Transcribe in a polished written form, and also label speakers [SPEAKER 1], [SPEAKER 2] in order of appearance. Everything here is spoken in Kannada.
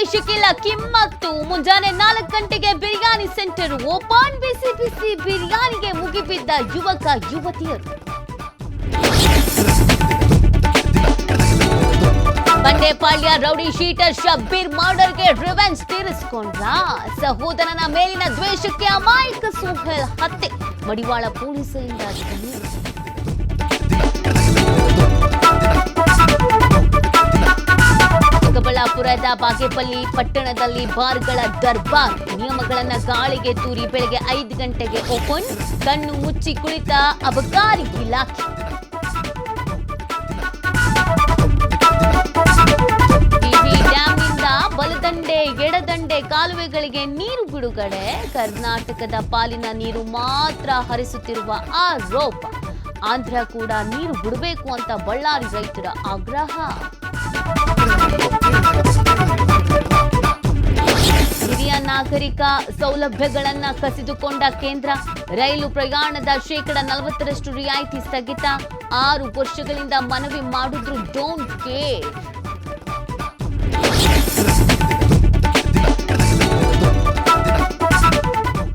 [SPEAKER 1] ದೇಶಕ್ಕೆಲ್ಲ ಕಿಮ್ಮತ್ತು. ಮುಂಜಾನೆ 4 ಗಂಟೆಗೆ ಬಿರಿಯಾನಿ ಸೆಂಟರ್ ಓಪನ್. ಬಿಸಿ ಬಿಸಿ ಬಿರಿಯಾನಿಗೆ ಮುಗಿಬಿದ್ದ ಯುವಕ ಯುವತಿಯರು. ಬಂಡೆಪಾಳ್ಯ ರೌಡಿ ಶೀಟರ್ ಶಬ್ಬೀರ್ ಮರ್ಡರ್ಗೆ ರಿವೆಂಜ್ ತೀರಿಸಿಕೊಂಡ್ರ. ಸಹೋದರನ ಮೇಲಿನ ದ್ವೇಷಕ್ಕೆ ಅಮಾಯಕ ಸುಹೇಲ್ ಹತ್ಯೆ. ಮಡಿವಾಳ ಪೊಲೀಸರಿಂದ ಚಿಕ್ಕಬಳ್ಳಾಪುರದ ಬಾಗೇಪಲ್ಲಿ ಪಟ್ಟಣದಲ್ಲಿ ಬಾರ್ಗಳ ದರ್ಬಾರ್. ನಿಯಮಗಳನ್ನ ಗಾಳಿಗೆ ತೂರಿ ಬೆಳಗ್ಗೆ 5 ಗಂಟೆಗೆ ಓಪನ್. ಕಣ್ಣು ಮುಚ್ಚಿ ಕುಳಿತ ಅಬಕಾರಿ ಇಲಾಖೆ. ಡ್ಯಾಂನಿಂದ ಬಲದಂಡೆ ಎಡದಂಡೆ ಕಾಲುವೆಗಳಿಗೆ ನೀರು ಬಿಡುಗಡೆ. ಕರ್ನಾಟಕದ ಪಾಲಿನ ನೀರು ಮಾತ್ರ ಹರಿಸುತ್ತಿರುವ ಆರೋಪ. ಆಂಧ್ರ ಕೂಡ ನೀರು ಬಿಡಬೇಕು ಅಂತ ಬಳ್ಳಾರಿ ರೈತರ ಆಗ್ರಹ. ಹಿರಿಯ ನಾಗರಿಕ ಸೌಲಭ್ಯಗಳನ್ನ ಕಸಿದುಕೊಂಡ ಕೇಂದ್ರ. ರೈಲು ಪ್ರಯಾಣದ 40% ರಿಯಾಯಿತಿ ಸ್ಥಗಿತ. 6 ವರ್ಷಗಳಿಂದ ಮನವಿ ಮಾಡಿದ್ರು ಡೋಂಟ್ ಕೇರ್.